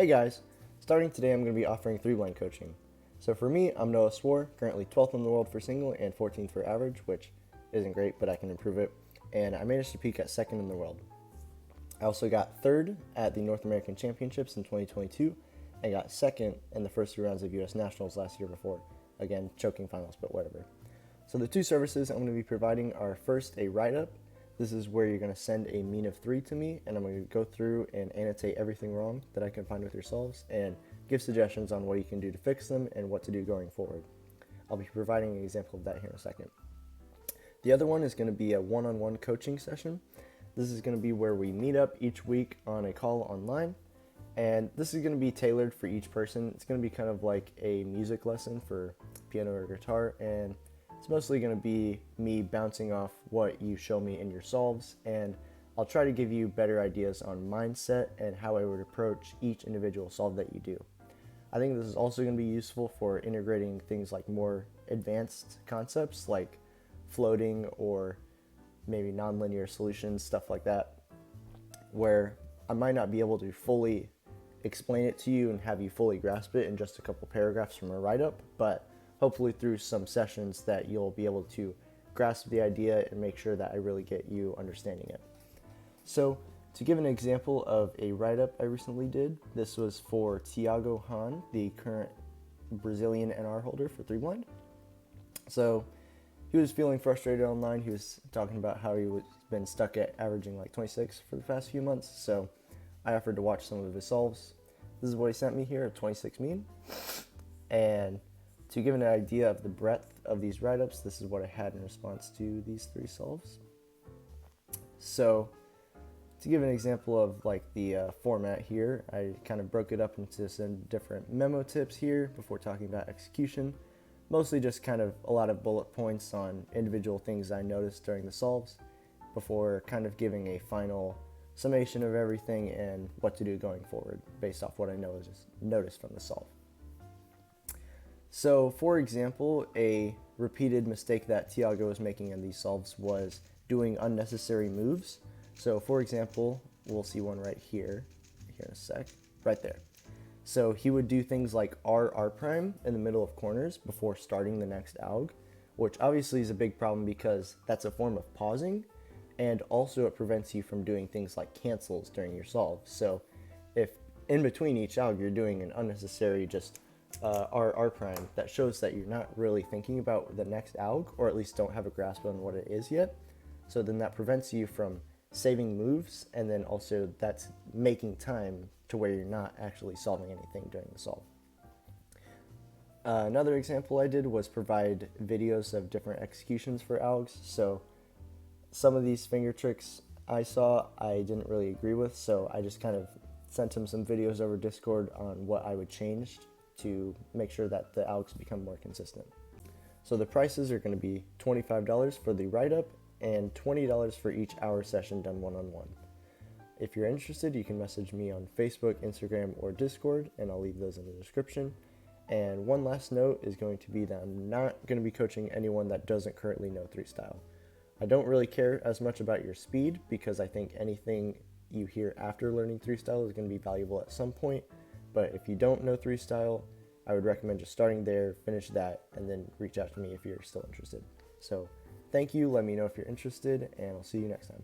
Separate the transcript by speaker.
Speaker 1: Hey guys, starting today I'm going to be offering 3-blind coaching. So for me, I'm Noah Swore, currently 12th in the world for single and 14th for average, which isn't great, but I can improve it. And I managed to peak at 2nd in the world. I also got 3rd at the North American Championships in 2022 and got 2nd in the first 2 rounds of US Nationals last year before. Again, choking finals, but whatever. So the 2 services I'm going to be providing are first a write-up. This is where you're going to send a mean of 3 to me, and I'm going to go through and annotate everything wrong that I can find with your solves and give suggestions on what you can do to fix them and what to do going forward. I'll be providing an example of that here in a second. The other one is going to be a one-on-one coaching session. This is going to be where we meet up each week on a call online, and this is going to be tailored for each person. It's going to be kind of like a music lesson for piano or guitar, and it's mostly going to be me bouncing off what you show me in your solves, and I'll try to give you better ideas on mindset and how I would approach each individual solve that you do. I think this is also going to be useful for integrating things like more advanced concepts like floating or maybe nonlinear solutions, stuff like that, where I might not be able to fully explain it to you and have you fully grasp it in just a couple paragraphs from a write-up, but hopefully through some sessions that you'll be able to grasp the idea and make sure that I really get you understanding it. So to give an example of a write-up I recently did, this was for Thiago Hahn, the current Brazilian NR holder for 3-blind. So he was feeling frustrated online. He was talking about how he was been stuck at averaging like 26 for the past few months. So I offered to watch some of his solves. This is what he sent me here, a 26 mean. And to give an idea of the breadth of these write-ups, this is what I had in response to these 3 solves. So to give an example of like the format here, I kind of broke it up into some different memo tips here before talking about execution. Mostly just kind of a lot of bullet points on individual things I noticed during the solves before kind of giving a final summation of everything and what to do going forward based off what I noticed from the solve. So for example, a repeated mistake that Thiago was making in these solves was doing unnecessary moves. So for example, we'll see one right here in a sec, right there. So he would do things like R prime in the middle of corners before starting the next alg, which obviously is a big problem because that's a form of pausing, and also it prevents you from doing things like cancels during your solve. So if in between each alg you're doing an unnecessary just R prime, that shows that you're not really thinking about the next alg, or at least don't have a grasp on what it is yet. So then that prevents you from saving moves, and then also that's making time to where you're not actually solving anything during the solve. Another example I did was provide videos of different executions for algs. So some of these finger tricks I saw I didn't really agree with, so I just kind of sent him some videos over Discord on what I would change to make sure that the algs become more consistent. So the prices are going to be $25 for the write-up and $20 for each hour session done one-on-one. If you're interested, you can message me on Facebook, Instagram, or Discord, and I'll leave those in the description. And one last note is going to be that I'm not going to be coaching anyone that doesn't currently know 3-style. I don't really care as much about your speed because I think anything you hear after learning 3-style is going to be valuable at some point. But if you don't know 3-style, I would recommend just starting there, finish that, and then reach out to me if you're still interested. So thank you, let me know if you're interested, and I'll see you next time.